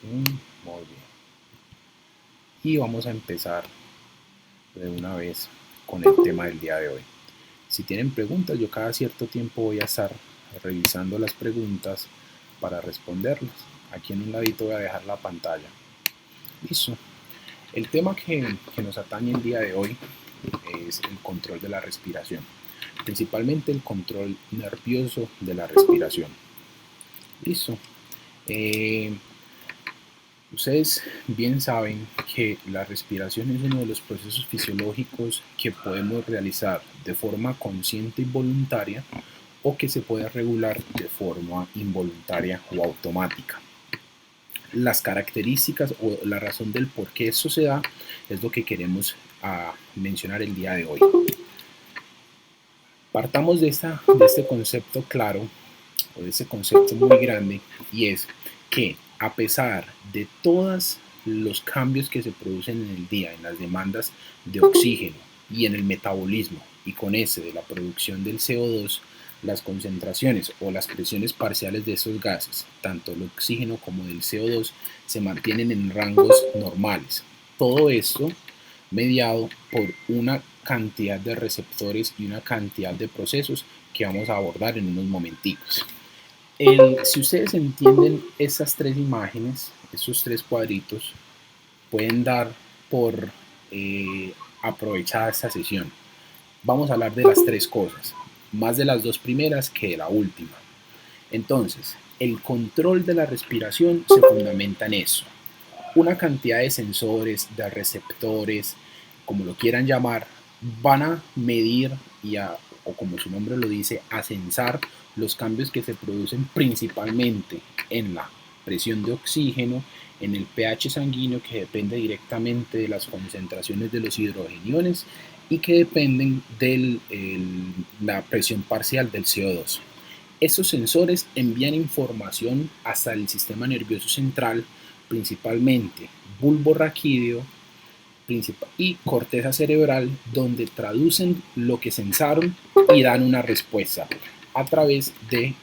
Sí, muy bien. Y vamos a empezar de una vez con el tema del día de hoy. Si tienen preguntas, yo cada cierto tiempo voy a estar revisando las preguntas para responderlas. Aquí en un ladito voy a dejar la pantalla. Listo. El tema que nos atañe el día de hoy es el control de la respiración, principalmente el control nervioso de la respiración. Listo. Eh, Ustedes bien saben que la respiración es uno de los procesos fisiológicos que podemos realizar de forma consciente y voluntaria o que se puede regular de forma involuntaria o automática. Las características o la razón del por qué eso se da es lo que queremos mencionar el día de hoy. Partamos de este concepto claro o de este concepto muy grande, y es que a pesar de todos los cambios que se producen en el día, en las demandas de oxígeno y en el metabolismo, y con ese de la producción del CO2, las concentraciones o las presiones parciales de esos gases, tanto el oxígeno como del CO2, se mantienen en rangos normales. Todo esto mediado por una cantidad de receptores y una cantidad de procesos que vamos a abordar en unos momenticos. Si ustedes entienden esas tres imágenes, esos tres cuadritos, pueden dar por aprovechada esta sesión. Vamos a hablar de las tres cosas, más de las dos primeras que de la última. Entonces, el control de la respiración se fundamenta en eso. Una cantidad de sensores, de receptores, como lo quieran llamar, van a medir o como su nombre lo dice, a sensar los cambios que se producen principalmente en la presión de oxígeno, en el pH sanguíneo, que depende directamente de las concentraciones de los hidrogeniones y que dependen de la presión parcial del CO2. Estos sensores envían información hasta el sistema nervioso central, principalmente bulbo raquídeo y corteza cerebral, donde traducen lo que sensaron y dan una respuesta a través de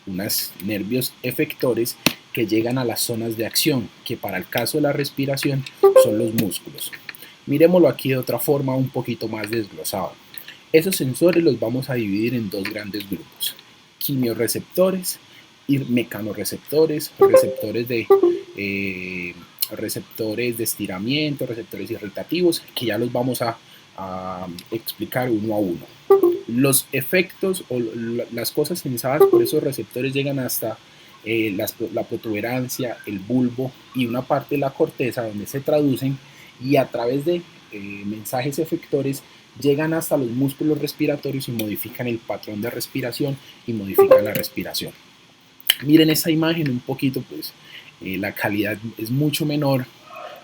unos nervios efectores que llegan a las zonas de acción, que para el caso de la respiración son los músculos. Miremoslo aquí de otra forma, un poquito más desglosado. Esos sensores los vamos a dividir en dos grandes grupos: quimiorreceptores y mecanorreceptores, receptores de estiramiento, receptores irritativos, que ya los vamos a explicar uno a uno. Los efectos o las cosas sensadas por esos receptores llegan hasta la protuberancia, el bulbo y una parte de la corteza, donde se traducen y a través de mensajes efectores llegan hasta los músculos respiratorios y modifican el patrón de respiración y modifican la respiración. Miren esa imagen un poquito, pues la calidad es mucho menor,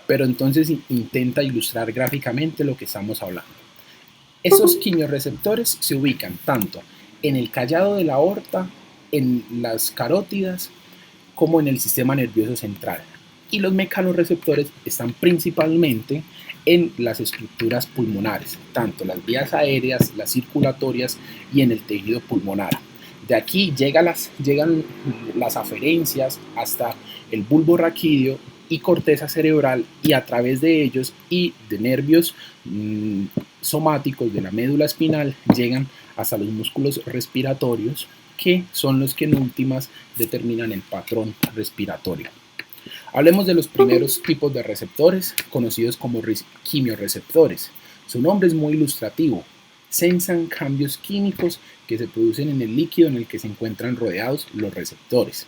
pero entonces intenta ilustrar gráficamente lo que estamos hablando. Esos quimiorreceptores se ubican tanto en el callado de la aorta, en las carótidas, como en el sistema nervioso central. Y los mecanorreceptores están principalmente en las estructuras pulmonares, tanto las vías aéreas, las circulatorias y en el tejido pulmonar. De aquí llegan las aferencias hasta el bulbo raquídeo y corteza cerebral, y a través de ellos y de nervios somáticos de la médula espinal llegan hasta los músculos respiratorios, que son los que en últimas determinan el patrón respiratorio. Hablemos de los primeros tipos de receptores, conocidos como quimiorreceptores. Su nombre es muy ilustrativo. Sensan cambios químicos que se producen en el líquido en el que se encuentran rodeados los receptores.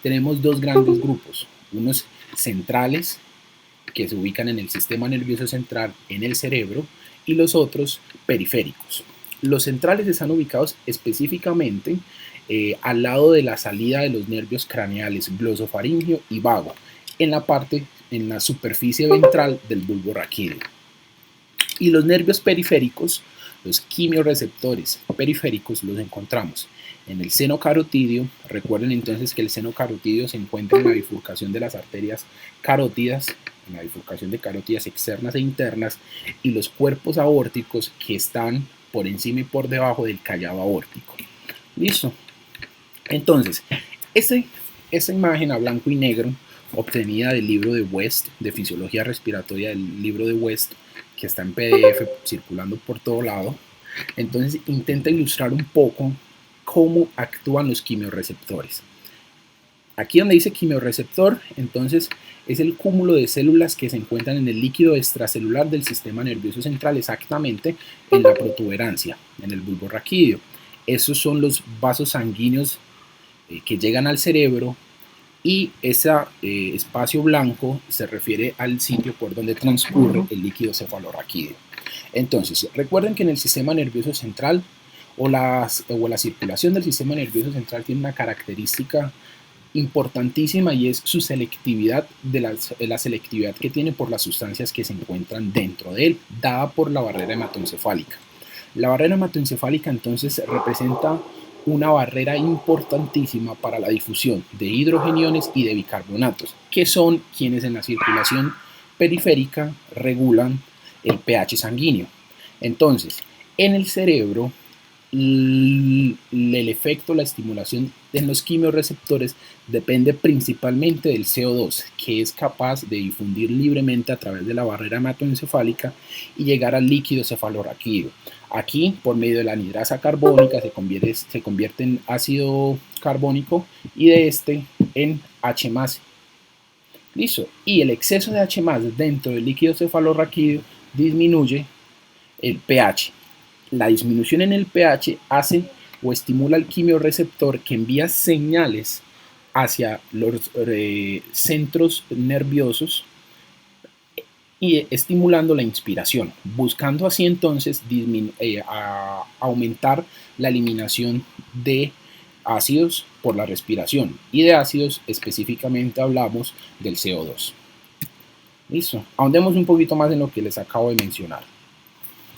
Tenemos dos grandes grupos, unos centrales, que se ubican en el sistema nervioso central, en el cerebro, y los otros periféricos. Los centrales están ubicados específicamente al lado de la salida de los nervios craneales glosofaringeo y vago, en la superficie ventral del bulbo raquídeo. Y los nervios periféricos, los quimiorreceptores periféricos, los encontramos en el seno carotidio. Recuerden entonces que el seno carotidio se encuentra en la bifurcación de las arterias carótidas, en la bifurcación de carótidas externas e internas, y los cuerpos aórticos, que están por encima y por debajo del callado aórtico. Listo. Entonces, esa imagen a blanco y negro obtenida del libro de West, de Fisiología Respiratoria, del libro de West, que está en PDF circulando por todo lado. Entonces intenta ilustrar un poco cómo actúan los quimiorreceptores. Aquí donde dice quimiorreceptor, entonces es el cúmulo de células que se encuentran en el líquido extracelular del sistema nervioso central, exactamente en la protuberancia, en el bulbo raquídeo. Esos son los vasos sanguíneos que llegan al cerebro, y ese espacio blanco se refiere al sitio por donde transcurre el líquido cefalorraquídeo. Entonces, recuerden que en el sistema nervioso central o la circulación del sistema nervioso central tiene una característica importantísima, y es su selectividad, la selectividad que tiene por las sustancias que se encuentran dentro de él, dada por la barrera hematoencefálica. La barrera hematoencefálica entonces representa una barrera importantísima para la difusión de hidrogeniones y de bicarbonatos, que son quienes en la circulación periférica regulan el pH sanguíneo. Entonces, en el cerebro, el efecto, la estimulación en los quimiorreceptores depende principalmente del CO2, que es capaz de difundir libremente a través de la barrera hematoencefálica y llegar al líquido cefalorraquídeo. Aquí, por medio de la anhidrasa carbónica, se convierte en ácido carbónico, y de este en H+. Listo. Y el exceso de H+ dentro del líquido cefalorraquídeo disminuye el pH. La disminución en el pH hace o estimula al quimiorreceptor, que envía señales hacia los centros nerviosos, y estimulando la inspiración, buscando así entonces aumentar la eliminación de ácidos por la respiración, y de ácidos específicamente hablamos del CO2. Listo, ahondemos un poquito más en lo que les acabo de mencionar.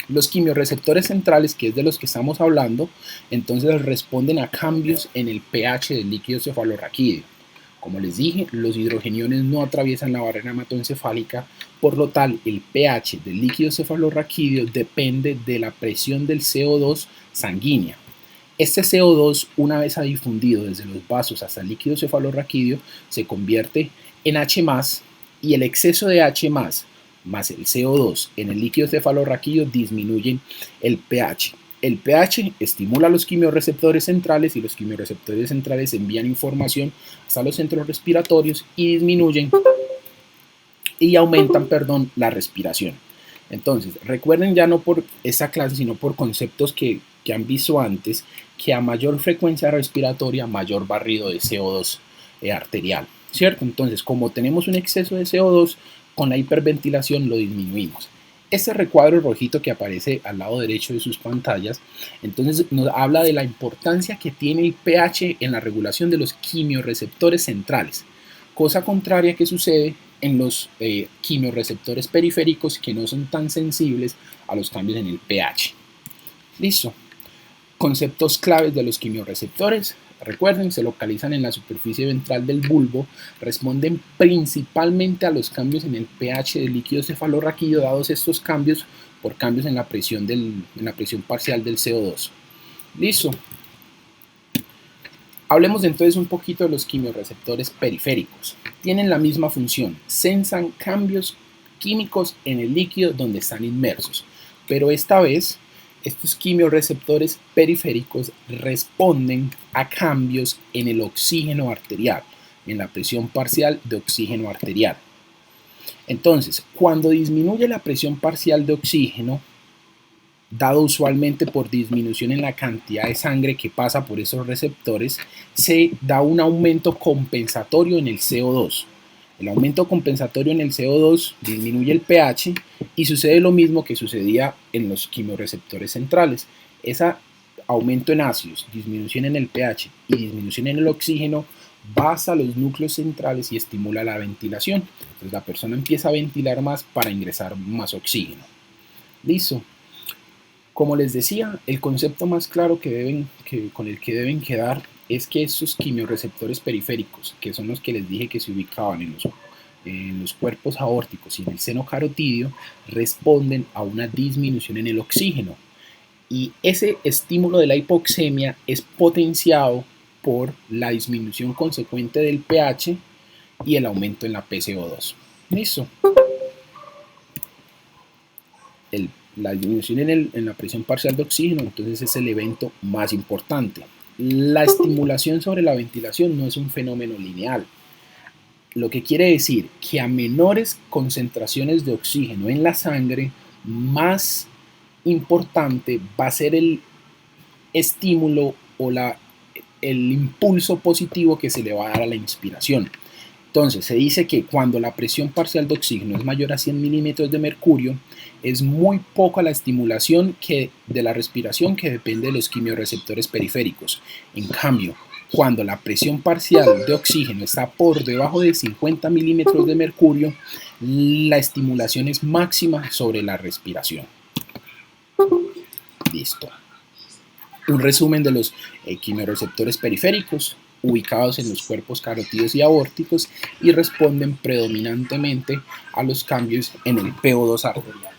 Los quimiorreceptores centrales, que es de los que estamos hablando, entonces responden a cambios en el pH del líquido cefalorraquídeo. Como les dije, los hidrogeniones no atraviesan la barrera hematoencefálica, por lo tal el pH del líquido cefalorraquídeo depende de la presión del CO2 sanguínea. Este CO2, una vez ha difundido desde los vasos hasta el líquido cefalorraquídeo, se convierte en H+, y el exceso de H+, más el CO2 en el líquido cefalorraquídeo disminuyen el pH. El pH estimula los quimiorreceptores centrales, y los quimiorreceptores centrales envían información hasta los centros respiratorios y aumentan la respiración. Entonces, recuerden, ya no por esa clase, sino por conceptos que han visto antes, que a mayor frecuencia respiratoria, mayor barrido de CO2 arterial, ¿cierto? Entonces, como tenemos un exceso de CO2, con la hiperventilación lo disminuimos. Este recuadro rojito que aparece al lado derecho de sus pantallas, entonces nos habla de la importancia que tiene el pH en la regulación de los quimiorreceptores centrales, cosa contraria que sucede en los quimiorreceptores periféricos, que no son tan sensibles a los cambios en el pH. Listo. Conceptos claves de los quimiorreceptores. Recuerden, se localizan en la superficie ventral del bulbo, responden principalmente a los cambios en el pH del líquido cefalorraquídeo, dados estos cambios por cambios en la presión parcial del CO2. Listo. Hablemos entonces un poquito de los quimiorreceptores periféricos. Tienen la misma función, sensan cambios químicos en el líquido donde están inmersos, pero esta vez estos quimiorreceptores periféricos responden a cambios en el oxígeno arterial, en la presión parcial de oxígeno arterial. Entonces, cuando disminuye la presión parcial de oxígeno, dado usualmente por disminución en la cantidad de sangre que pasa por esos receptores, se da un aumento compensatorio en el CO2. El aumento compensatorio en el CO2 disminuye el pH, y sucede lo mismo que sucedía en los quimiorreceptores centrales. Ese aumento en ácidos, disminución en el pH y disminución en el oxígeno va hasta los núcleos centrales y estimula la ventilación. Entonces la persona empieza a ventilar más para ingresar más oxígeno. Listo. Como les decía, el concepto más claro con el que deben quedar es que estos quimiorreceptores periféricos, que son los que les dije que se ubicaban en los cuerpos aórticos y en el seno carotídeo, responden a una disminución en el oxígeno. Y ese estímulo de la hipoxemia es potenciado por la disminución consecuente del pH y el aumento en la PCO2. Listo. La disminución en la presión parcial de oxígeno, entonces es el evento más importante. La estimulación sobre la ventilación no es un fenómeno lineal, lo que quiere decir que a menores concentraciones de oxígeno en la sangre, más importante va a ser el estímulo o el impulso positivo que se le va a dar a la inspiración. Entonces, se dice que cuando la presión parcial de oxígeno es mayor a 100 milímetros de mercurio, es muy poca la estimulación de la respiración que depende de los quimiorreceptores periféricos. En cambio, cuando la presión parcial de oxígeno está por debajo de 50 milímetros de mercurio, la estimulación es máxima sobre la respiración. Listo. Un resumen de los quimiorreceptores periféricos, ubicados en los cuerpos carótidos y aórticos, y responden predominantemente a los cambios en el PO2 arterial.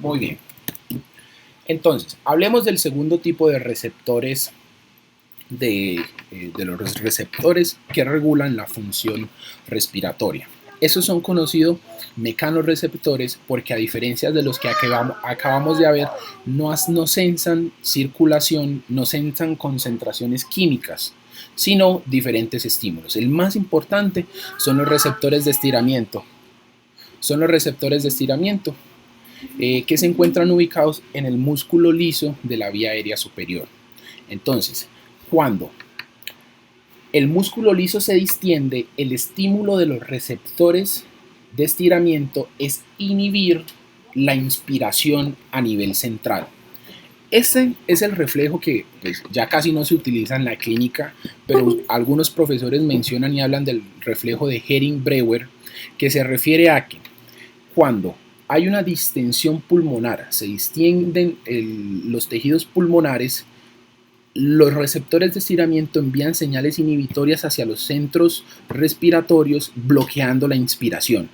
Muy bien. Entonces, hablemos del segundo tipo de receptores, de los receptores que regulan la función respiratoria. Esos son conocidos mecanorreceptores porque, a diferencia de los que acabamos de ver, no sensan circulación, no sensan concentraciones químicas, sino diferentes estímulos. El más importante son los receptores de estiramiento. Son los receptores de estiramiento que se encuentran ubicados en el músculo liso de la vía aérea superior. Entonces, cuando el músculo liso se distiende, el estímulo de los receptores de estiramiento es inhibir la inspiración a nivel central. Este es el reflejo que pues, ya casi no se utiliza en la clínica, pero algunos profesores mencionan y hablan del reflejo de Hering-Breuer, que se refiere a que cuando hay una distensión pulmonar, se distienden los tejidos pulmonares, los receptores de estiramiento envían señales inhibitorias hacia los centros respiratorios, bloqueando la inspiración.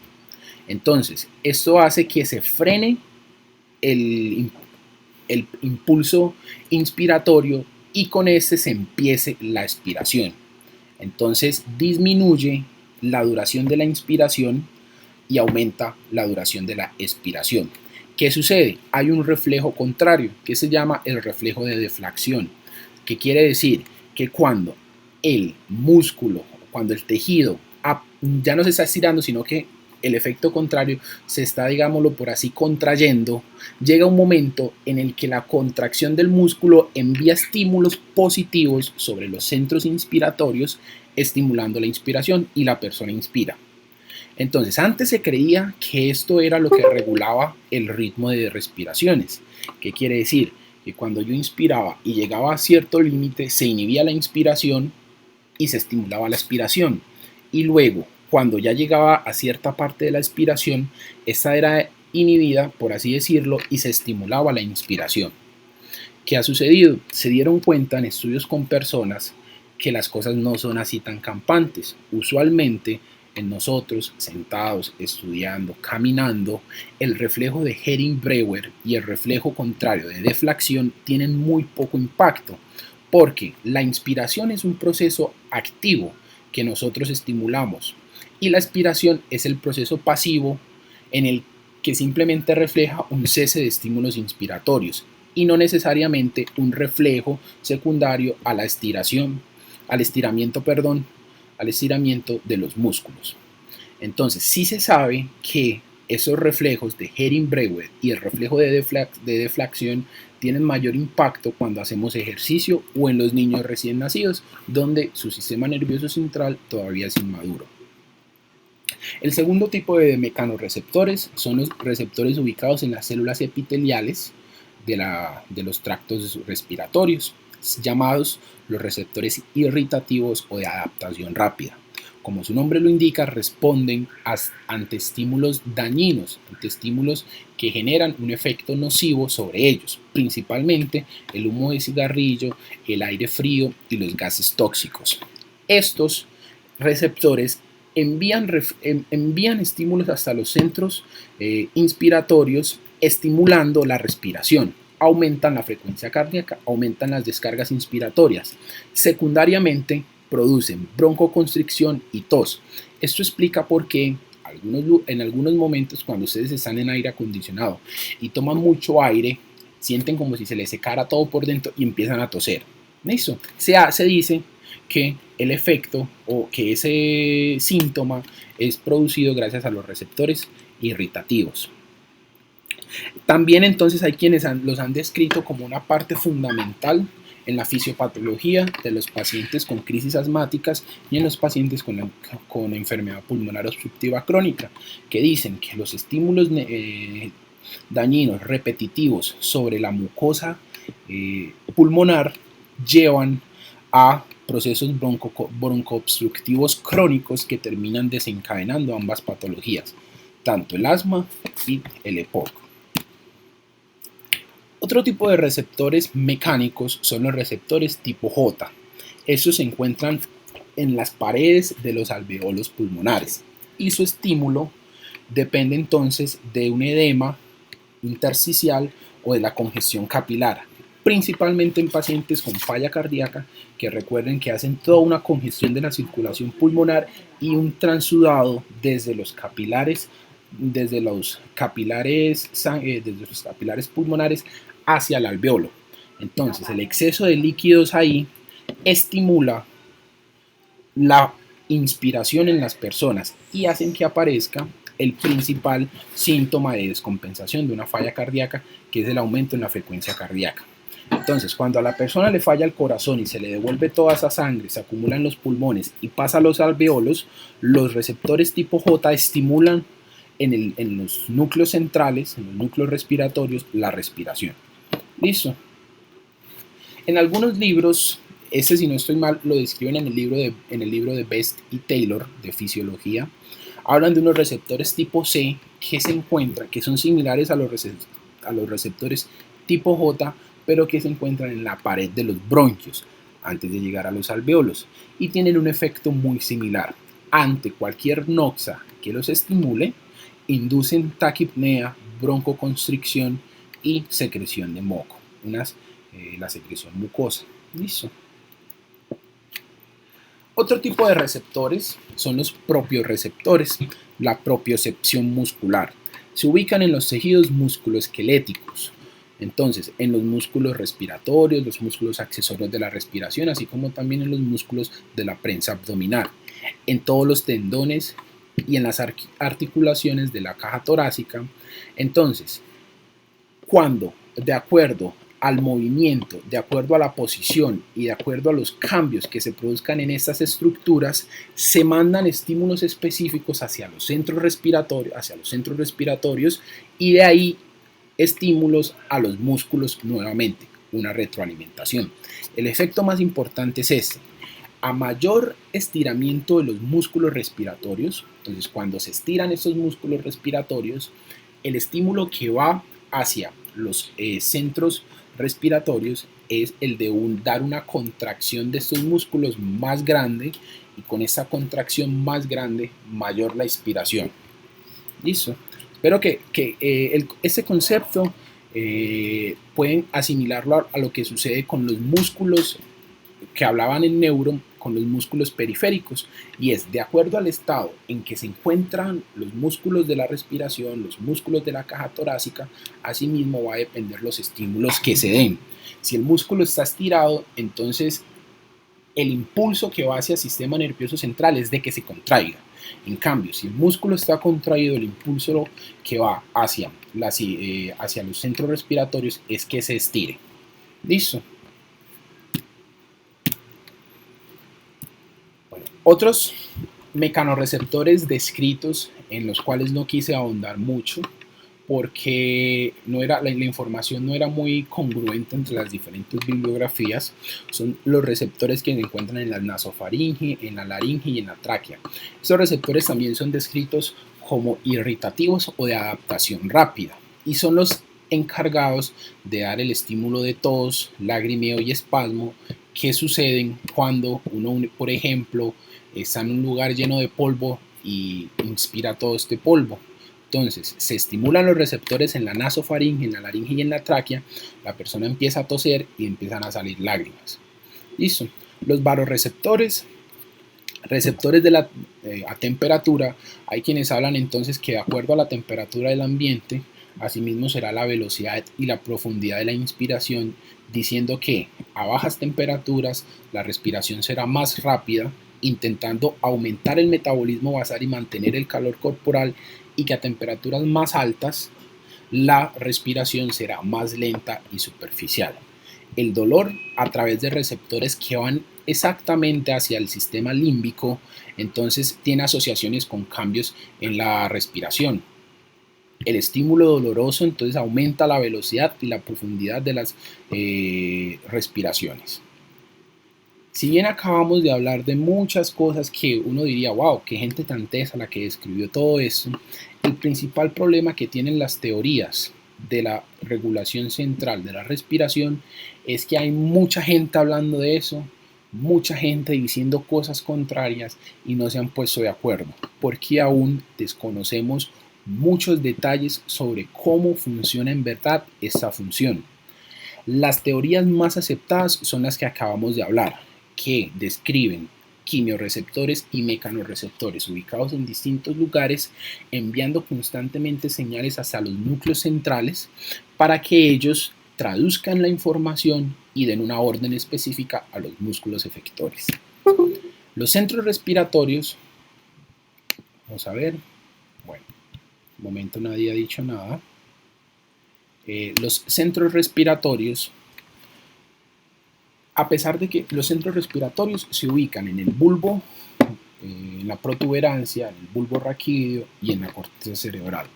Entonces, esto hace que se frene el impulso inspiratorio y con este se empiece la expiración. Entonces, disminuye la duración de la inspiración y aumenta la duración de la expiración. ¿Qué sucede? Hay un reflejo contrario que se llama el reflejo de deflación, que quiere decir que cuando el músculo, cuando el tejido ya no se está estirando, sino que el efecto contrario se está, digámoslo por así, contrayendo, llega un momento en el que la contracción del músculo envía estímulos positivos sobre los centros inspiratorios, estimulando la inspiración y la persona inspira. Entonces, antes se creía que esto era lo que regulaba el ritmo de respiraciones. ¿Qué quiere decir? Que cuando yo inspiraba y llegaba a cierto límite, se inhibía la inspiración y se estimulaba la expiración. Y luego, cuando ya llegaba a cierta parte de la expiración, esta era inhibida, por así decirlo, y se estimulaba la inspiración. ¿Qué ha sucedido? Se dieron cuenta en estudios con personas que las cosas no son así tan campantes. Usualmente, en nosotros, sentados, estudiando, caminando, el reflejo de Hering-Breuer y el reflejo contrario de deflación tienen muy poco impacto, porque la inspiración es un proceso activo que nosotros estimulamos y la expiración es el proceso pasivo en el que simplemente refleja un cese de estímulos inspiratorios y no necesariamente un reflejo secundario a la al estiramiento de los músculos. Entonces, sí se sabe que esos reflejos de Hering-Breuer y el reflejo de deflación tienen mayor impacto cuando hacemos ejercicio o en los niños recién nacidos, donde su sistema nervioso central todavía es inmaduro. El segundo tipo de mecanorreceptores son los receptores ubicados en las células epiteliales de los tractos respiratorios, llamados los receptores irritativos o de adaptación rápida. Como su nombre lo indica, responden ante estímulos dañinos, ante estímulos que generan un efecto nocivo sobre ellos, principalmente el humo de cigarrillo, el aire frío y los gases tóxicos. Estos receptores envían estímulos hasta los centros inspiratorios, estimulando la respiración. aumentan la frecuencia cardíaca, aumentan las descargas inspiratorias. Secundariamente, producen broncoconstricción y tos. Esto explica por qué en algunos momentos cuando ustedes están en aire acondicionado y toman mucho aire, sienten como si se les secara todo por dentro y empiezan a toser. ¿Listo? Se dice que el efecto o que ese síntoma es producido gracias a los receptores irritativos. También entonces hay quienes los han descrito como una parte fundamental en la fisiopatología de los pacientes con crisis asmáticas y en los pacientes con enfermedad pulmonar obstructiva crónica, que dicen que los estímulos dañinos repetitivos sobre la mucosa pulmonar llevan a procesos broncoobstructivos crónicos que terminan desencadenando ambas patologías, tanto el asma y el EPOC. Otro tipo de receptores mecánicos son los receptores tipo J. Estos se encuentran en las paredes de los alveolos pulmonares y su estímulo depende entonces de un edema intersticial o de la congestión capilar, principalmente en pacientes con falla cardíaca, que recuerden que hacen toda una congestión de la circulación pulmonar y un transudado desde los capilares pulmonares hacia el alveolo. Entonces, el exceso de líquidos ahí estimula la inspiración en las personas y hacen que aparezca el principal síntoma de descompensación de una falla cardíaca, que es el aumento en la frecuencia cardíaca. Entonces, cuando a la persona le falla el corazón y se le devuelve toda esa sangre, se acumula en los pulmones y pasa a los alveolos, los receptores tipo J estimulan en los núcleos centrales, en los núcleos respiratorios, la respiración. ¿Listo? En algunos libros, si no estoy mal, lo describen en el libro de Best y Taylor de fisiología, hablan de unos receptores tipo C que se encuentran, que son similares a los receptores tipo J, pero que se encuentran en la pared de los bronquios antes de llegar a los alveolos y tienen un efecto muy similar. Ante cualquier noxa que los estimule, inducen taquipnea, broncoconstricción y secreción de moco, la secreción mucosa. ¿Listo? Otro tipo de receptores son los propioreceptores, la propiocepción muscular. Se ubican en los tejidos musculoesqueléticos, entonces en los músculos respiratorios, los músculos accesorios de la respiración, así como también en los músculos de la prensa abdominal, en todos los tendones y en las articulaciones de la caja torácica. Entonces, cuando de acuerdo al movimiento, de acuerdo a la posición y de acuerdo a los cambios que se produzcan en estas estructuras, se mandan estímulos específicos hacia los centros respiratorios y de ahí estímulos a los músculos nuevamente, una retroalimentación. El efecto más importante es este. A mayor estiramiento de los músculos respiratorios, entonces cuando se estiran estos músculos respiratorios, el estímulo que va hacia los centros respiratorios es el de dar una contracción de estos músculos más grande, y con esa contracción más grande, mayor la expiración. ¿Listo? Espero que este concepto pueden asimilarlo a lo que sucede con los músculos que hablaban en neuro, con los músculos periféricos, y es de acuerdo al estado en que se encuentran los músculos de la respiración, los músculos de la caja torácica, asimismo va a depender los estímulos que se den. Si el músculo está estirado, entonces el impulso que va hacia el sistema nervioso central es de que se contraiga. En cambio, si el músculo está contraído, el impulso que va hacia los centros respiratorios es que se estire. ¿Listo? Otros mecanorreceptores descritos, en los cuales no quise ahondar mucho porque la información no era muy congruente entre las diferentes bibliografías, son los receptores que se encuentran en la nasofaringe, en la laringe y en la tráquea. Estos receptores también son descritos como irritativos o de adaptación rápida y son los encargados de dar el estímulo de tos, lagrimeo y espasmo que suceden cuando uno, por ejemplo, está en un lugar lleno de polvo y inspira todo este polvo. Entonces, se estimulan los receptores en la nasofaringe, en la laringe y en la tráquea, la persona empieza a toser y empiezan a salir lágrimas. Listo. Los baroreceptores, receptores de a temperatura, hay quienes hablan entonces que de acuerdo a la temperatura del ambiente, asimismo será la velocidad y la profundidad de la inspiración, diciendo que a bajas temperaturas la respiración será más rápida, intentando aumentar el metabolismo basal y mantener el calor corporal, y que a temperaturas más altas la respiración será más lenta y superficial. El dolor a través de receptores que van exactamente hacia el sistema límbico, entonces tiene asociaciones con cambios en la respiración. El estímulo doloroso entonces aumenta la velocidad y la profundidad de las respiraciones. Si bien acabamos de hablar de muchas cosas que uno diría, wow, qué gente tan tesa la que describió todo esto, el principal problema que tienen las teorías de la regulación central de la respiración es que hay mucha gente hablando de eso, mucha gente diciendo cosas contrarias y no se han puesto de acuerdo, porque aún desconocemos muchos detalles sobre cómo funciona en verdad esta función. Las teorías más aceptadas son las que acabamos de hablar, que describen quimioreceptores y mecanorreceptores ubicados en distintos lugares, enviando constantemente señales hacia los núcleos centrales para que ellos traduzcan la información y den una orden específica a los músculos efectores. Los centros respiratorios, vamos a ver, bueno, de momento nadie ha dicho nada. Los centros respiratorios, a pesar de que los centros respiratorios se ubican en el bulbo, en la protuberancia, en el bulbo raquídeo y en la corteza cerebral.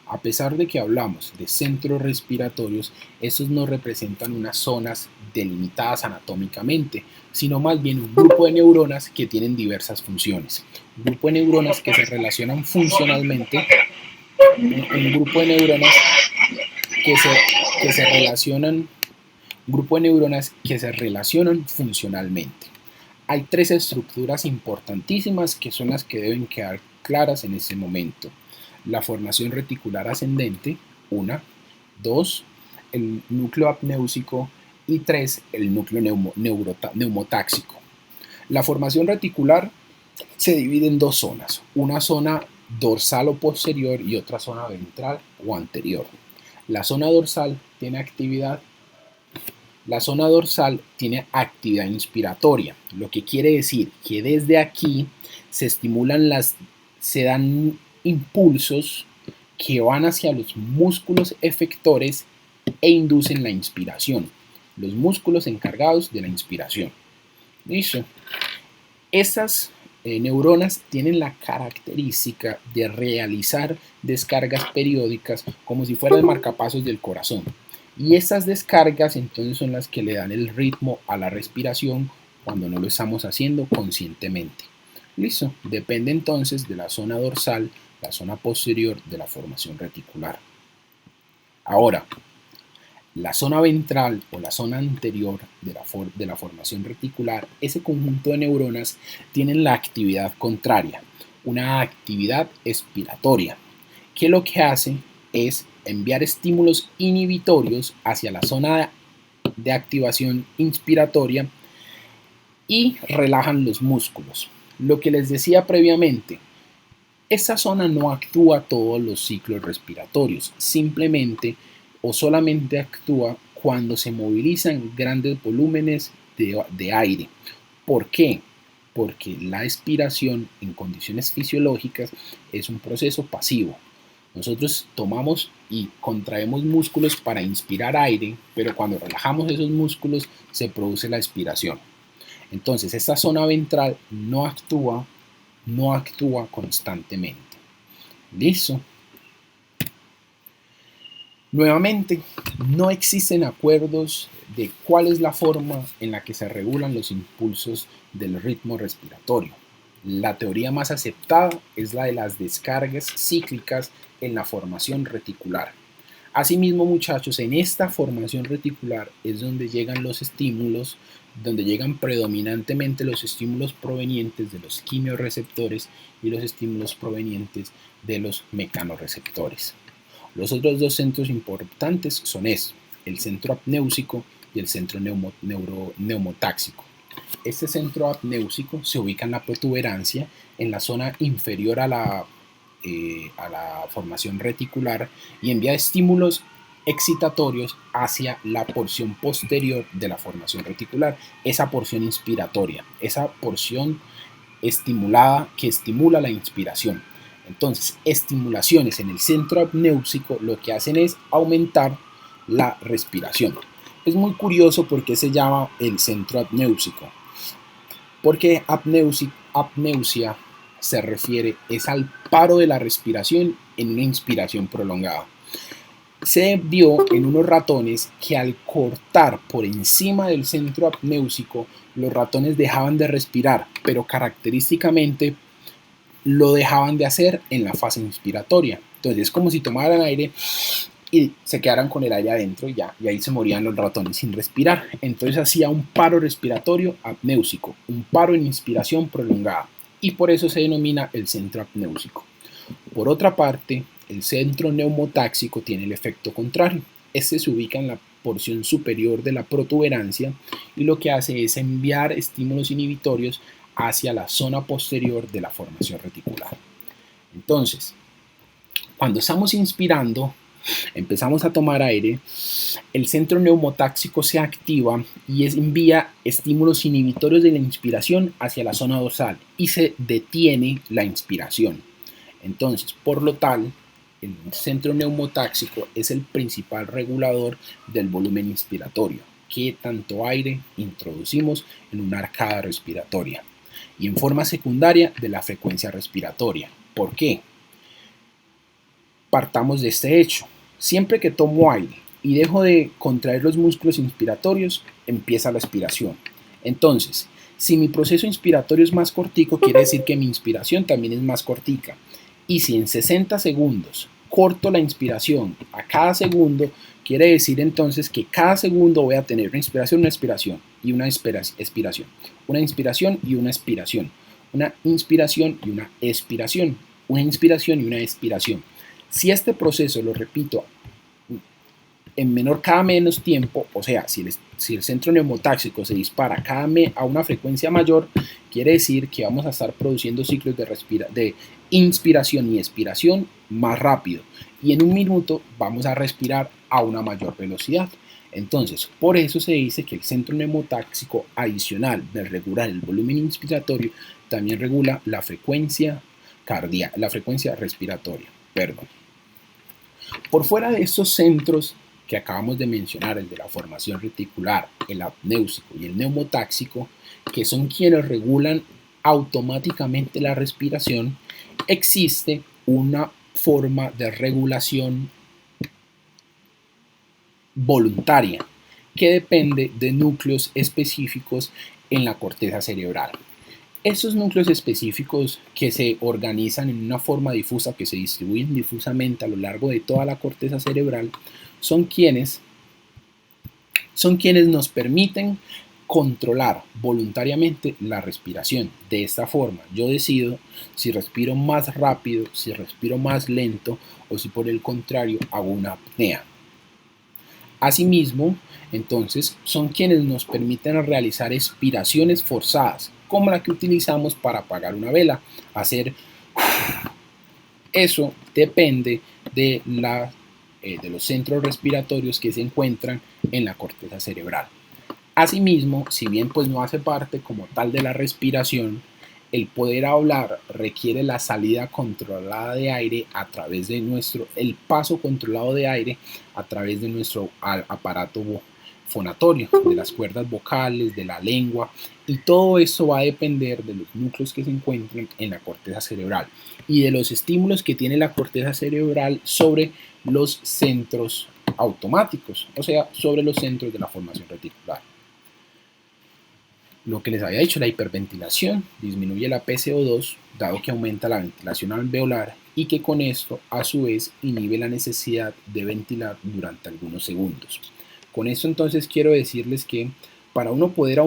A pesar de que hablamos de centros respiratorios, estos no representan unas zonas delimitadas anatómicamente, sino más bien un grupo de neuronas que tienen diversas funciones. Un grupo de neuronas que se relacionan funcionalmente, un grupo de neuronas que se relacionan, un grupo de neuronas que se relacionan funcionalmente. Hay tres estructuras importantísimas que son las que deben quedar claras en este momento. La formación reticular ascendente, 1, 2, el núcleo apnéusico y 3, el núcleo neumotáxico. La formación reticular se divide en dos zonas, una zona dorsal o posterior y otra zona ventral o anterior. La zona dorsal tiene actividad inspiratoria, lo que quiere decir que desde aquí se dan impulsos que van hacia los músculos efectores e inducen la inspiración, los músculos encargados de la inspiración. ¿Listo? Estas neuronas tienen la característica de realizar descargas periódicas como si fueran marcapasos del corazón. Y estas descargas entonces son las que le dan el ritmo a la respiración cuando no lo estamos haciendo conscientemente. Listo, depende entonces de la zona dorsal, la zona posterior de la formación reticular. Ahora, la zona ventral o la zona anterior de la formación reticular, ese conjunto de neuronas tienen la actividad contraria, una actividad expiratoria, que lo que hace es enviar estímulos inhibitorios hacia la zona de activación inspiratoria y relajan los músculos. Lo que les decía previamente, esta zona no actúa todos los ciclos respiratorios, simplemente o solamente actúa cuando se movilizan grandes volúmenes de aire. ¿Por qué? Porque la expiración en condiciones fisiológicas es un proceso pasivo. Nosotros tomamos y contraemos músculos para inspirar aire, pero cuando relajamos esos músculos se produce la expiración. Entonces, esta zona ventral no actúa constantemente. ¿Listo? Nuevamente, no existen acuerdos de cuál es la forma en la que se regulan los impulsos del ritmo respiratorio. La teoría más aceptada es la de las descargas cíclicas en la formación reticular. Asimismo, muchachos, en esta formación reticular es donde llegan los estímulos, donde llegan predominantemente los estímulos provenientes de los quimiorreceptores y los estímulos provenientes de los mecanorreceptores. Los otros dos centros importantes son estos, el centro apnéusico y el centro neumotáxico. Este centro apnéusico se ubica en la protuberancia, en la zona inferior a la formación reticular y envía estímulos excitatorios hacia la porción posterior de la formación reticular, esa porción inspiratoria, esa porción estimulada que estimula la inspiración. Entonces, estimulaciones en el centro apnéusico lo que hacen es aumentar la respiración. Es muy curioso porque se llama el centro apnéusico, porque apneusia se refiere es al paro de la respiración en una inspiración prolongada. Se vio en unos ratones que al cortar por encima del centro apnéusico, los ratones dejaban de respirar, pero característicamente lo dejaban de hacer en la fase inspiratoria. Entonces es como si tomaran aire y se quedaran con el aire adentro y ya, y ahí se morían los ratones sin respirar. Entonces hacía un paro respiratorio apnéusico, un paro en inspiración prolongada, y por eso se denomina el centro apnéusico. Por otra parte, el centro neumotáxico tiene el efecto contrario. Este se ubica en la porción superior de la protuberancia y lo que hace es enviar estímulos inhibitorios hacia la zona posterior de la formación reticular. Entonces, cuando estamos inspirando, empezamos a tomar aire, el centro neumotáxico se activa y envía estímulos inhibitorios de la inspiración hacia la zona dorsal y se detiene la inspiración. Entonces, por lo tal, el centro neumotáxico es el principal regulador del volumen inspiratorio, qué tanto aire introducimos en una arcada respiratoria, y en forma secundaria de la frecuencia respiratoria. ¿Por qué? Partamos de este hecho. Siempre que tomo aire y dejo de contraer los músculos inspiratorios, empieza la expiración. Entonces, si mi proceso inspiratorio es más cortico, quiere decir que mi inspiración también es más cortica. Y si en 60 segundos corto la inspiración a cada segundo, quiere decir entonces que cada segundo voy a tener una inspiración, una expiración y una expiración, una inspiración y una expiración, una inspiración y una expiración, una inspiración y una expiración. Si este proceso lo repito en cada menos tiempo, o sea, si el centro neumotáxico se dispara a una frecuencia mayor, quiere decir que vamos a estar produciendo ciclos de inspiración y expiración más rápido. Y en un minuto vamos a respirar a una mayor velocidad. Entonces, por eso se dice que el centro neumotáxico adicional de regular el volumen inspiratorio también regula la frecuencia cardíaca, la frecuencia respiratoria. Perdón. Por fuera de estos centros que acabamos de mencionar, el de la formación reticular, el apnéusico y el neumotáxico, que son quienes regulan automáticamente la respiración, existe una forma de regulación voluntaria que depende de núcleos específicos en la corteza cerebral. Esos núcleos específicos que se organizan en una forma difusa, que se distribuyen difusamente a lo largo de toda la corteza cerebral, son quienes nos permiten controlar voluntariamente la respiración. De esta forma, yo decido si respiro más rápido, si respiro más lento o si por el contrario hago una apnea. Asimismo, entonces, son quienes nos permiten realizar expiraciones forzadas, como la que utilizamos para apagar una vela, hacer eso depende de los centros respiratorios que se encuentran en la corteza cerebral. Asimismo, si bien pues no hace parte como tal de la respiración, el poder hablar requiere la salida controlada de aire a través de el paso controlado de aire a través de nuestro aparato fonatorio, de las cuerdas vocales, de la lengua, y todo esto va a depender de los núcleos que se encuentran en la corteza cerebral y de los estímulos que tiene la corteza cerebral sobre los centros automáticos, o sea, sobre los centros de la formación reticular. Lo que les había dicho, la hiperventilación disminuye la PCO2, dado que aumenta la ventilación alveolar, y que con esto a su vez inhibe la necesidad de ventilar durante algunos segundos. Con esto entonces quiero decirles que para uno poder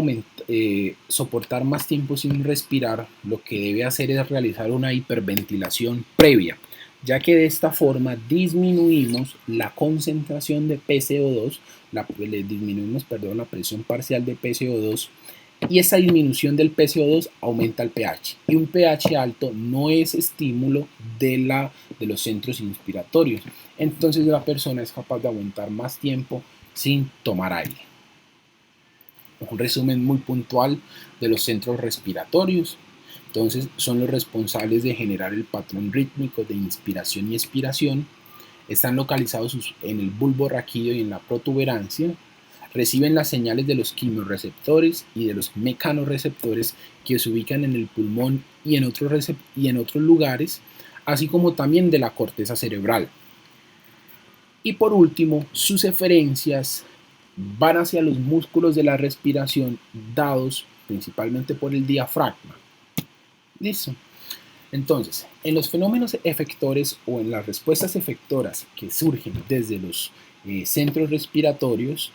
soportar más tiempo sin respirar, lo que debe hacer es realizar una hiperventilación previa, ya que de esta forma disminuimos la concentración de PCO2, disminuimos la presión parcial de PCO2, y esa disminución del PCO2 aumenta el pH. Y un pH alto no es estímulo de los centros inspiratorios. Entonces la persona es capaz de aguantar más tiempo sin tomar aire. Un resumen muy puntual de los centros respiratorios. Entonces son los responsables de generar el patrón rítmico de inspiración y expiración. Están localizados en el bulbo raquídeo y en la protuberancia. Reciben las señales de los quimiorreceptores y de los mecanorreceptores que se ubican en el pulmón y en otros lugares, así como también de la corteza cerebral. Y por último, sus eferencias van hacia los músculos de la respiración dados principalmente por el diafragma. Listo. Entonces, en los fenómenos efectores o en las respuestas efectoras que surgen desde los centros respiratorios,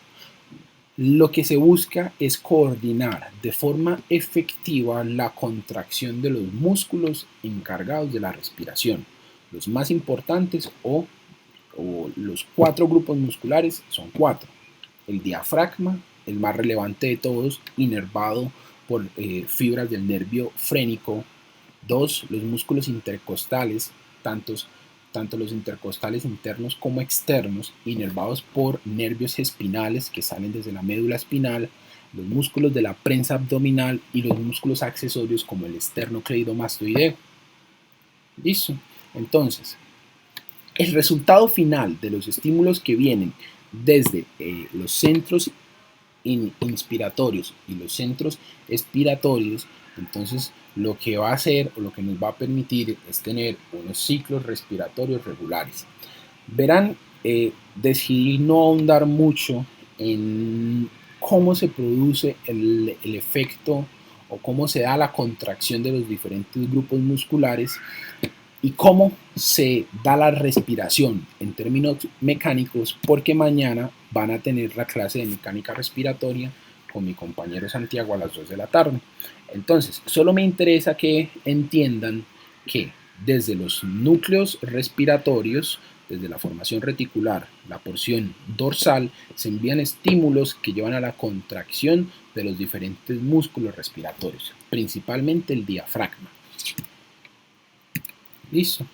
lo que se busca es coordinar de forma efectiva la contracción de los músculos encargados de la respiración. Los más importantes o los 4 grupos musculares son 4. El diafragma, el más relevante de todos, inervado por fibras del nervio frénico. 2. Los músculos intercostales, tanto los intercostales internos como externos, inervados por nervios espinales que salen desde la médula espinal, los músculos de la prensa abdominal y los músculos accesorios como el esternocleidomastoideo. Listo. Entonces, el resultado final de los estímulos que vienen desde los centros inspiratorios y los centros expiratorios, entonces lo que va a hacer o lo que nos va a permitir es tener unos ciclos respiratorios regulares. Verán, decidí no ahondar mucho en cómo se produce el efecto o cómo se da la contracción de los diferentes grupos musculares y cómo se da la respiración en términos mecánicos, porque mañana van a tener la clase de mecánica respiratoria con mi compañero Santiago a las 2 de la tarde. Entonces, solo me interesa que entiendan que desde los núcleos respiratorios, desde la formación reticular, la porción dorsal, se envían estímulos que llevan a la contracción de los diferentes músculos respiratorios, principalmente el diafragma. Listo.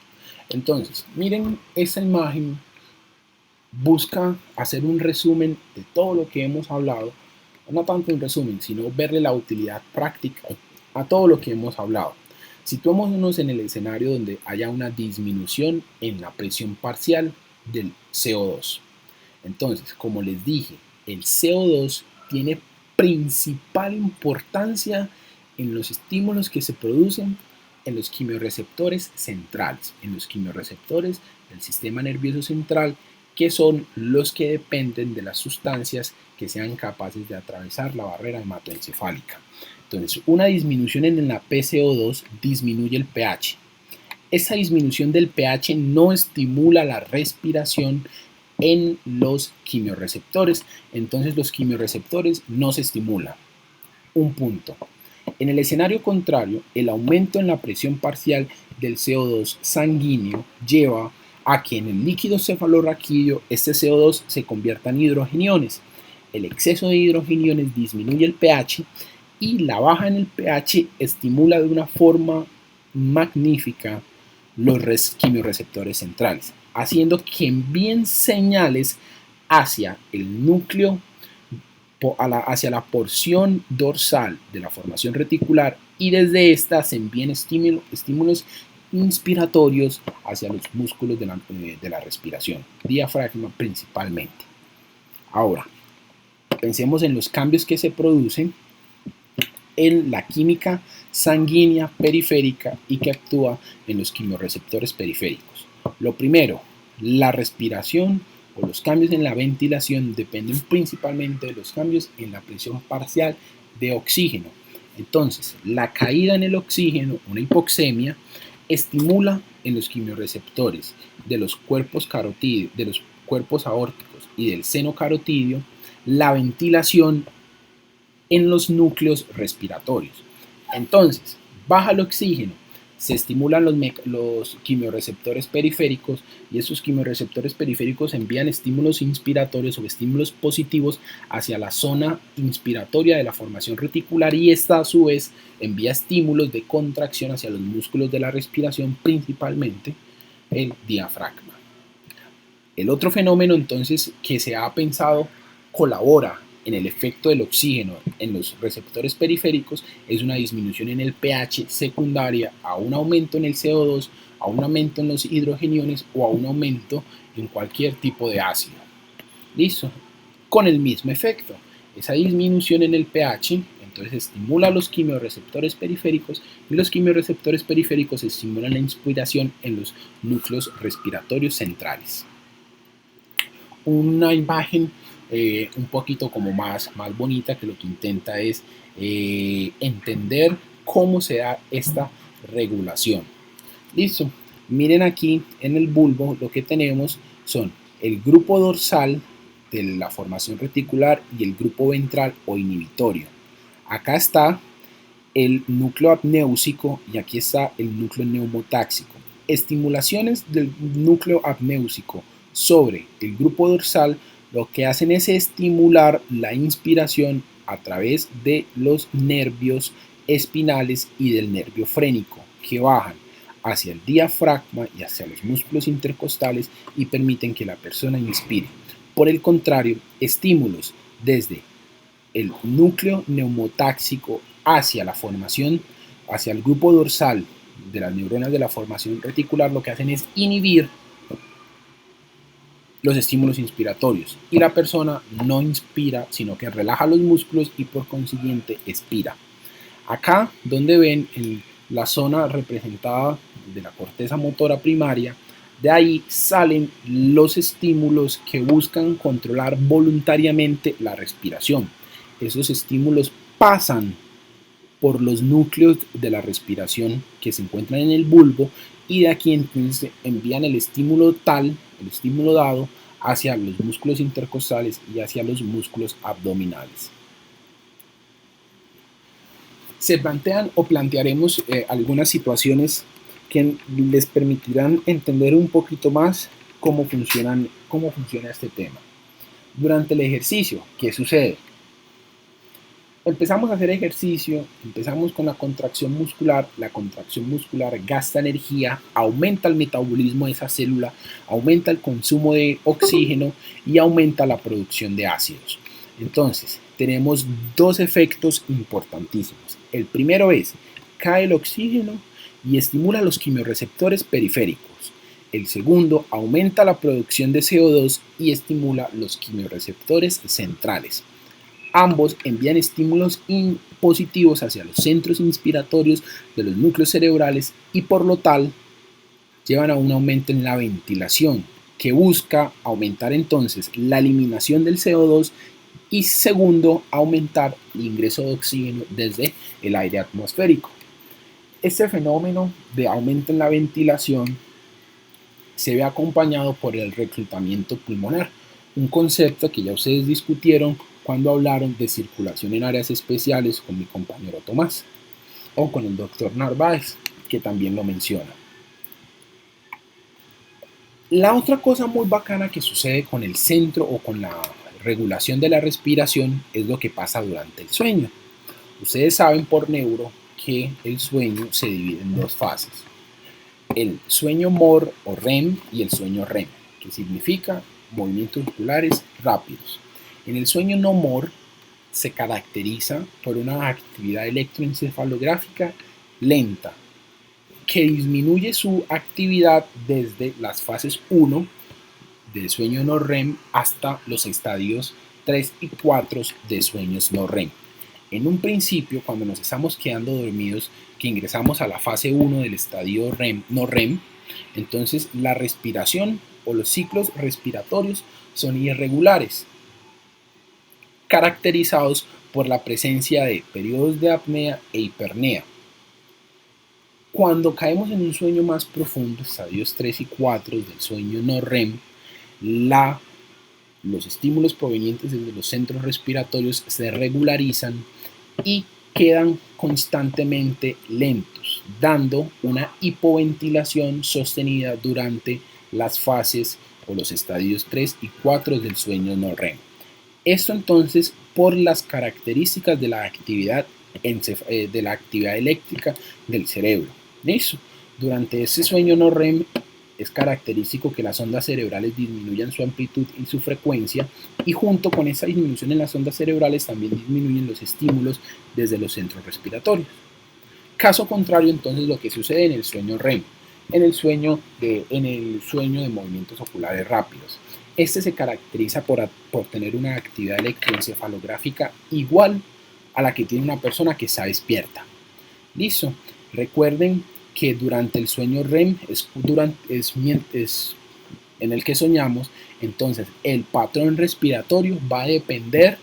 Entonces, miren esta imagen, busca hacer un resumen de todo lo que hemos hablado, no tanto un resumen, sino verle la utilidad práctica a todo lo que hemos hablado. Situémonos en el escenario donde haya una disminución en la presión parcial del CO2. Entonces, como les dije, el CO2 tiene principal importancia en los estímulos que se producen en los quimiorreceptores centrales, en los quimiorreceptores del sistema nervioso central, que son los que dependen de las sustancias que sean capaces de atravesar la barrera hematoencefálica. Entonces, una disminución en la PCO2 disminuye el pH. Esa disminución del pH no estimula la respiración en los quimiorreceptores, entonces los quimiorreceptores no se estimulan. Un punto. En el escenario contrario, el aumento en la presión parcial del CO2 sanguíneo lleva a que en el líquido cefalorraquídeo este CO2 se convierta en hidrogeniones. El exceso de hidrogeniones disminuye el pH y la baja en el pH estimula de una forma magnífica los quimiorreceptores centrales, haciendo que envíen señales hacia el núcleo, hacia la porción dorsal de la formación reticular, y desde esta se envían estímulos inspiratorios hacia los músculos de la respiración, diafragma principalmente. Ahora, pensemos en los cambios que se producen en la química sanguínea periférica y que actúa en los quimiorreceptores periféricos. Lo primero, la respiración o los cambios en la ventilación dependen principalmente de los cambios en la presión parcial de oxígeno. Entonces, la caída en el oxígeno, una hipoxemia, Estimula en los quimiorreceptores de los cuerpos carotídeos, de los cuerpos aórticos y del seno carotídeo la ventilación en los núcleos respiratorios. Entonces, baja el oxígeno, se estimulan los quimiorreceptores periféricos y esos quimiorreceptores periféricos envían estímulos inspiratorios o estímulos positivos hacia la zona inspiratoria de la formación reticular y esta a su vez envía estímulos de contracción hacia los músculos de la respiración, principalmente el diafragma. El otro fenómeno entonces que se ha pensado colabora en el efecto del oxígeno en los receptores periféricos es una disminución en el pH secundaria a un aumento en el CO2, a un aumento en los hidrogeniones o a un aumento en cualquier tipo de ácido. ¿Listo? Con el mismo efecto. Esa disminución en el pH entonces estimula los quimiorreceptores periféricos y los quimiorreceptores periféricos estimulan la inspiración en los núcleos respiratorios centrales. Una imagen un poquito como más bonita que lo que intenta es entender cómo se da esta regulación. Listo, miren aquí en el bulbo lo que tenemos son el grupo dorsal de la formación reticular y el grupo ventral o inhibitorio. Acá está el núcleo apnéusico y aquí está el núcleo neumotáxico. Estimulaciones del núcleo apnéusico sobre el grupo dorsal lo que hacen es estimular la inspiración a través de los nervios espinales y del nervio frénico que bajan hacia el diafragma y hacia los músculos intercostales y permiten que la persona inspire. Por el contrario, estímulos desde el núcleo neumotáxico hacia la formación, hacia el grupo dorsal de las neuronas de la formación reticular, lo que hacen es inhibir los estímulos inspiratorios y la persona no inspira, sino que relaja los músculos y por consiguiente expira. Acá donde ven en la zona representada de la corteza motora primaria, de ahí salen los estímulos que buscan controlar voluntariamente la respiración. Esos estímulos pasan por los núcleos de la respiración que se encuentran en el bulbo y de aquí entonces envían el estímulo dado hacia los músculos intercostales y hacia los músculos abdominales. Se plantean o plantearemos algunas situaciones que les permitirán entender un poquito más cómo funciona este tema. Durante el ejercicio, ¿qué sucede? Empezamos a hacer ejercicio, empezamos con la contracción muscular gasta energía, aumenta el metabolismo de esa célula, aumenta el consumo de oxígeno y aumenta la producción de ácidos. Entonces, tenemos dos efectos importantísimos. El primero es, cae el oxígeno y estimula los quimiorreceptores periféricos. El segundo, aumenta la producción de CO2 y estimula los quimiorreceptores centrales. Ambos envían estímulos positivos hacia los centros inspiratorios de los núcleos cerebrales y por lo tal llevan a un aumento en la ventilación que busca aumentar entonces la eliminación del CO2 y segundo, aumentar el ingreso de oxígeno desde el aire atmosférico. Este fenómeno de aumento en la ventilación se ve acompañado por el reclutamiento pulmonar, un concepto que ya ustedes discutieron cuando hablaron de circulación en áreas especiales con mi compañero Tomás o con el doctor Narváez, que también lo menciona. La otra cosa muy bacana que sucede con el centro o con la regulación de la respiración es lo que pasa durante el sueño. Ustedes saben por neuro que el sueño se divide en dos fases. El sueño MOR o REM y el sueño REM, que significa movimientos musculares rápidos. En el sueño no MOR se caracteriza por una actividad electroencefalográfica lenta, que disminuye su actividad desde las fases 1 del sueño no REM hasta los estadios 3 y 4 de sueños no REM. En un principio, cuando nos estamos quedando dormidos, que ingresamos a la fase 1 del estadio REM, no REM, entonces la respiración o los ciclos respiratorios son irregulares, caracterizados por la presencia de periodos de apnea e hipernea. Cuando caemos en un sueño más profundo, estadios 3 y 4 del sueño no REM, los estímulos provenientes desde los centros respiratorios se regularizan y quedan constantemente lentos, dando una hipoventilación sostenida durante las fases o los estadios 3 y 4 del sueño no REM. Esto entonces por las características de la actividad eléctrica del cerebro. ¿Listo? Durante ese sueño no REM es característico que las ondas cerebrales disminuyan su amplitud y su frecuencia, y junto con esa disminución en las ondas cerebrales también disminuyen los estímulos desde los centros respiratorios. Caso contrario, entonces, lo que sucede en el sueño REM, en el sueño de movimientos oculares rápidos. Este se caracteriza por tener una actividad electroencefalográfica igual a la que tiene una persona que está despierta. Listo. Recuerden que durante el sueño REM es en el que soñamos, entonces el patrón respiratorio va a depender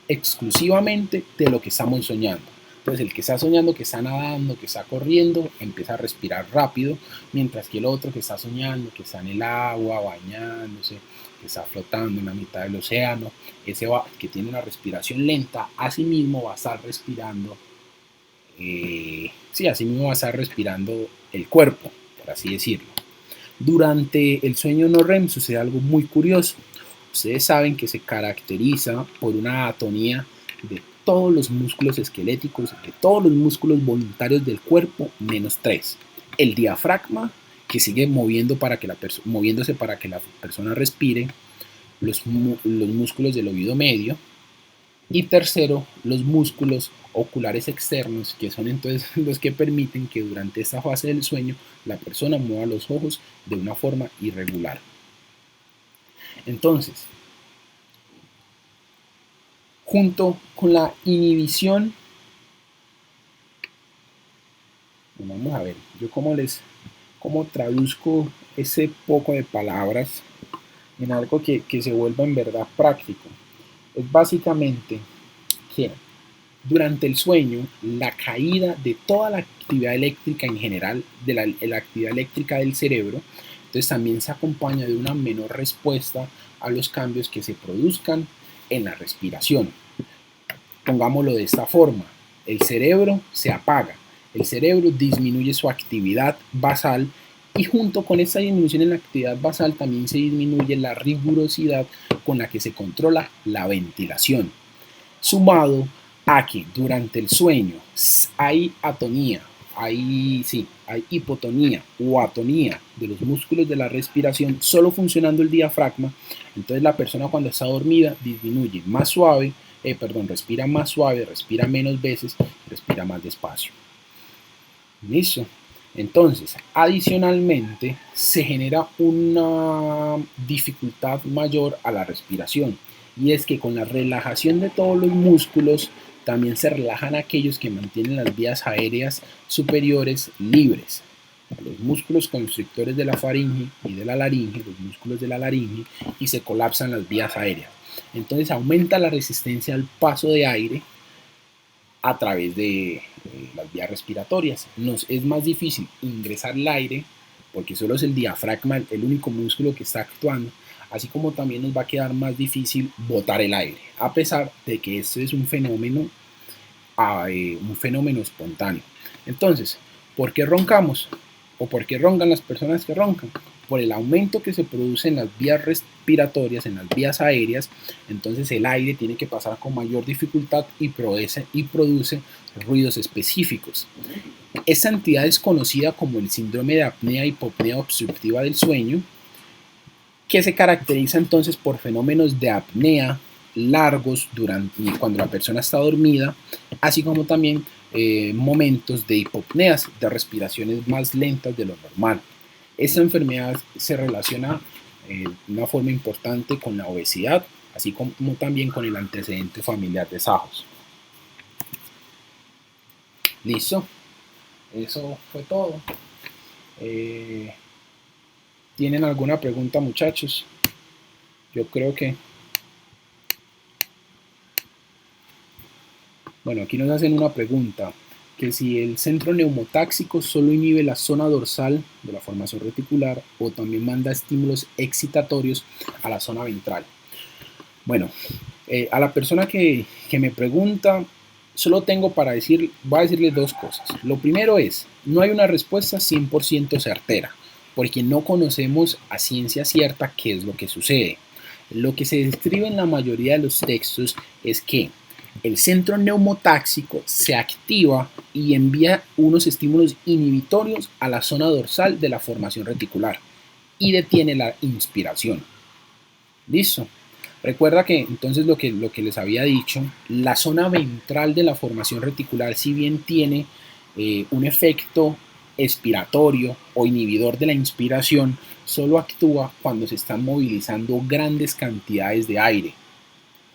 exclusivamente de lo que estamos soñando. Entonces el que está soñando que está nadando, que está corriendo, empieza a respirar rápido, mientras que el otro que está soñando que está en el agua, bañándose, que está flotando en la mitad del océano, que tiene una respiración lenta, asimismo va a estar respirando asimismo va a estar respirando el cuerpo, por así decirlo. Durante el sueño no REM sucede algo muy curioso. Ustedes saben que se caracteriza por una atonía de todos los músculos esqueléticos, de todos los músculos voluntarios del cuerpo, menos 3. El diafragma, que sigue moviéndose para que la persona respire, los músculos del oído medio, y tercero, los músculos oculares externos, que son entonces los que permiten que durante esta fase del sueño la persona mueva los ojos de una forma irregular. Entonces, junto con la inhibición, vamos a ver, yo cómo traduzco ese poco de palabras en algo que se vuelva en verdad práctico. Es básicamente que durante el sueño, la caída de toda la actividad eléctrica en general, de la actividad eléctrica del cerebro, entonces también se acompaña de una menor respuesta a los cambios que se produzcan en la respiración. Pongámoslo de esta forma, el cerebro se apaga, el cerebro disminuye su actividad basal, y junto con esta disminución en la actividad basal también se disminuye la rigurosidad con la que se controla la ventilación, sumado a que durante el sueño hay atonía, hay hipotonía o atonía de los músculos de la respiración, solo funcionando el diafragma. Entonces la persona cuando está dormida disminuye más suave, respira más suave, respira menos veces, respira más despacio. ¿Listo? Entonces, adicionalmente, se genera una dificultad mayor a la respiración, y es que con la relajación de todos los músculos, también se relajan aquellos que mantienen las vías aéreas superiores libres. Los músculos constrictores de la faringe y de la laringe, los músculos de la laringe, y se colapsan las vías aéreas. Entonces aumenta la resistencia al paso de aire a través de las vías respiratorias. Nos es más difícil ingresar el aire porque solo es el diafragma el único músculo que está actuando, así como también nos va a quedar más difícil botar el aire, a pesar de que esto es un fenómeno espontáneo. Entonces, ¿por qué roncamos? ¿O por qué roncan las personas que roncan? Por el aumento que se produce en las vías respiratorias, en las vías aéreas. Entonces el aire tiene que pasar con mayor dificultad y produce ruidos específicos. Esta entidad es conocida como el síndrome de apnea-hipopnea obstructiva del sueño, que se caracteriza entonces por fenómenos de apnea largos cuando la persona está dormida, así como también momentos de hipopneas, de respiraciones más lentas de lo normal. Esta enfermedad se relaciona de una forma importante con la obesidad, así como también con el antecedente familiar de SAJOS. Listo, eso fue todo. ¿Tienen alguna pregunta, muchachos? Yo creo que... Bueno, aquí nos hacen una pregunta. que si el centro neumotáxico solo inhibe la zona dorsal de la formación reticular o también manda estímulos excitatorios a la zona ventral. Bueno, a la persona que me pregunta, solo tengo para decir, voy a decirle dos cosas. Lo primero es, no hay una respuesta 100% certera, porque no conocemos a ciencia cierta qué es lo que sucede. Lo que se describe en la mayoría de los textos es que el centro neumotáxico se activa y envía unos estímulos inhibitorios a la zona dorsal de la formación reticular y detiene la inspiración. ¿Listo? Recuerda que entonces lo que les había dicho, la zona ventral de la formación reticular, si bien tiene un efecto expiratorio o inhibidor de la inspiración, solo actúa cuando se están movilizando grandes cantidades de aire,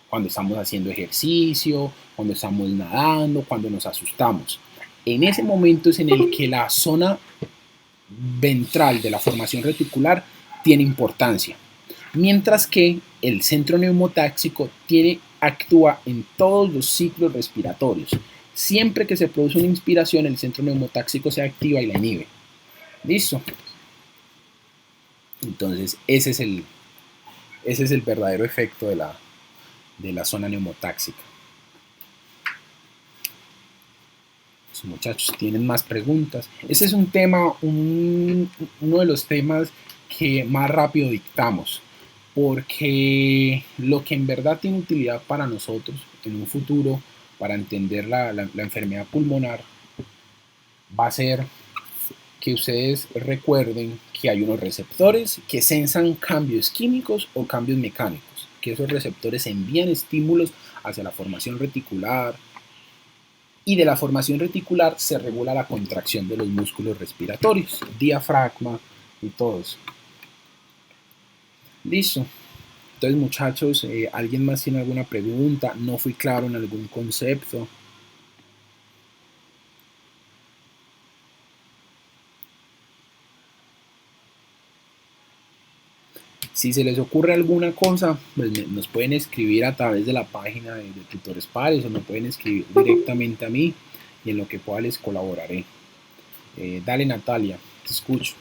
cuando estamos haciendo ejercicio, cuando estamos nadando, cuando nos asustamos. En ese momento es en el que la zona ventral de la formación reticular tiene importancia, mientras que el centro neumotáxico actúa en todos los ciclos respiratorios. Siempre que se produce una inspiración, el centro neumotáxico se activa y la inhibe. ¿Listo? Entonces, ese es el verdadero efecto de la zona neumotáxica. Pues, muchachos, ¿tienen más preguntas? Ese es un tema, uno de los temas que más rápido dictamos, porque lo que en verdad tiene utilidad para nosotros en un futuro, para entender la enfermedad pulmonar, va a ser que ustedes recuerden que hay unos receptores que sensan cambios químicos o cambios mecánicos, que esos receptores envían estímulos hacia la formación reticular, y de la formación reticular se regula la contracción de los músculos respiratorios, diafragma y todo eso. Listo. Entonces, muchachos, ¿alguien más tiene alguna pregunta? ¿No fui claro en algún concepto? Si se les ocurre alguna cosa, pues nos pueden escribir a través de la página de Tutores Pares o me pueden escribir directamente a mí y en lo que pueda les colaboraré. Dale, Natalia, te escucho.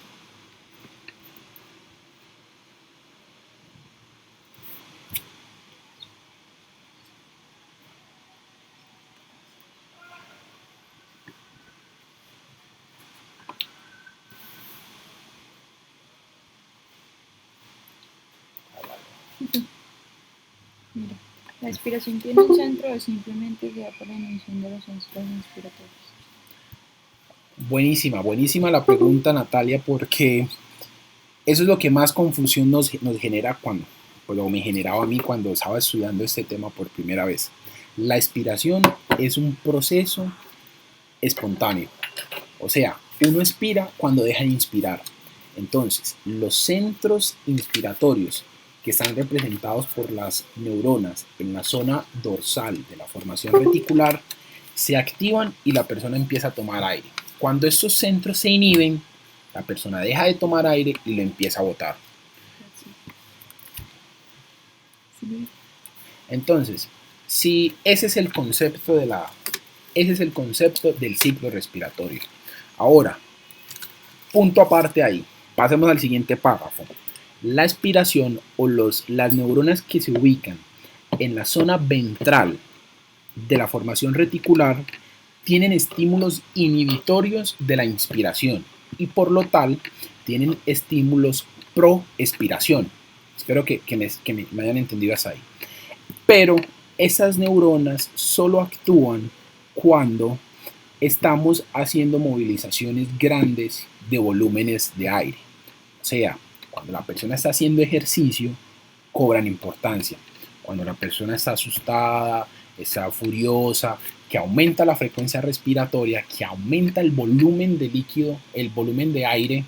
Mira, la expiración tiene un centro o simplemente se da por la emisión de los centros inspiratorios. Buenísima, buenísima la pregunta, Natalia, porque eso es lo que más confusión nos genera cuando, pues, o me generaba a mí cuando estaba estudiando este tema por primera vez. La expiración es un proceso espontáneo, o sea, uno expira cuando deja de inspirar. Entonces, los centros inspiratorios que están representados por las neuronas en la zona dorsal de la formación reticular se activan y la persona empieza a tomar aire. Cuando estos centros se inhiben, la persona deja de tomar aire y lo empieza a botar. Entonces, si ese es el concepto del ciclo respiratorio. Ahora, punto aparte ahí. Pasemos al siguiente párrafo. La expiración o las neuronas que se ubican en la zona ventral de la formación reticular tienen estímulos inhibitorios de la inspiración y por lo tal tienen estímulos pro expiración. Espero que me hayan entendido hasta ahí. Pero esas neuronas solo actúan cuando estamos haciendo movilizaciones grandes de volúmenes de aire. O sea, cuando la persona está haciendo ejercicio, cobran importancia. Cuando la persona está asustada, está furiosa, que aumenta la frecuencia respiratoria, que aumenta el volumen de líquido, el volumen de aire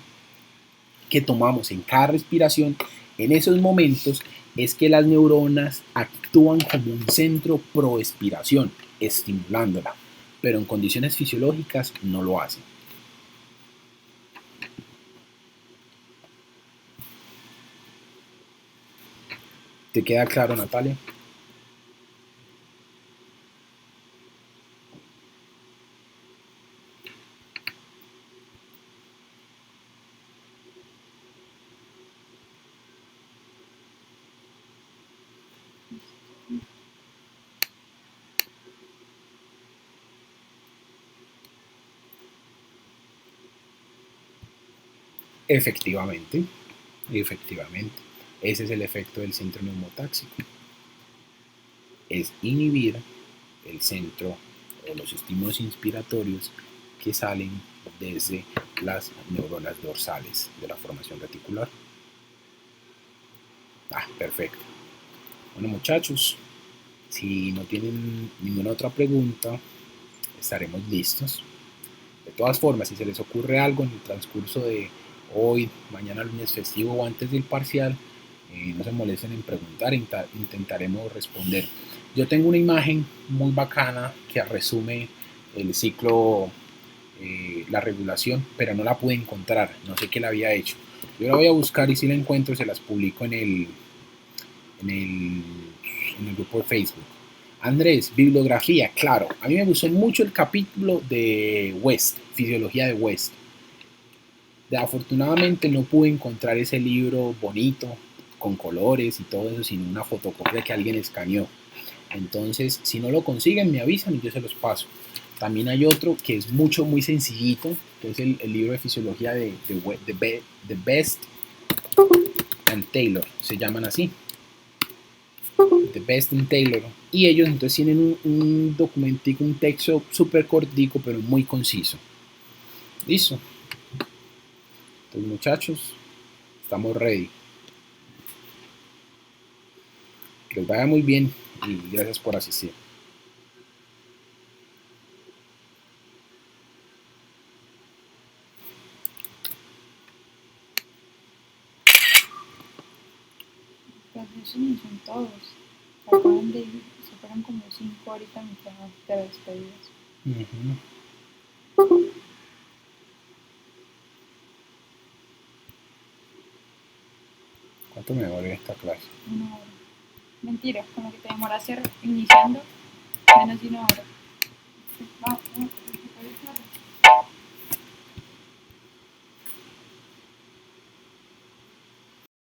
que tomamos en cada respiración, en esos momentos es que las neuronas actúan como un centro pro expiración, estimulándola, pero en condiciones fisiológicas no lo hacen. ¿Te queda claro, Natalia? Efectivamente, efectivamente. Ese es el efecto del centro neumotáxico. Es inhibir el centro o los estímulos inspiratorios que salen desde las neuronas dorsales de la formación reticular. Perfecto. Bueno, muchachos, si no tienen ninguna otra pregunta, estaremos listos. De todas formas, si se les ocurre algo en el transcurso de hoy, mañana lunes festivo o antes del parcial, no se molesten en preguntar, intentaremos responder. Yo tengo una imagen muy bacana que resume el ciclo, la regulación, pero no la pude encontrar, no sé qué la había hecho. Yo la voy a buscar y si la encuentro se las publico en el grupo de Facebook. Andrés, bibliografía, claro. A mí me gustó mucho el capítulo de West, Fisiología de West. Afortunadamente no pude encontrar ese libro bonito, con colores y todo eso, sino una fotocopia que alguien escaneó. Entonces, si no lo consiguen, me avisan y yo se los paso. También hay otro que es muy sencillito, que es el libro de fisiología de Best and Taylor, se llaman así. The Best and Taylor. Y ellos entonces tienen un documentico, un texto súper cortico, pero muy conciso. Listo. Entonces, muchachos, estamos ready. Que les vaya muy bien y gracias por asistir. Pues eso no son todos. Acaban de ir, se fueron como 5 ahorita mitad de las despedidas. ¿Cuánto me demoré esta clase? 1 hora. Mentira, con lo que te demoraste iniciando, menos de 1 hora.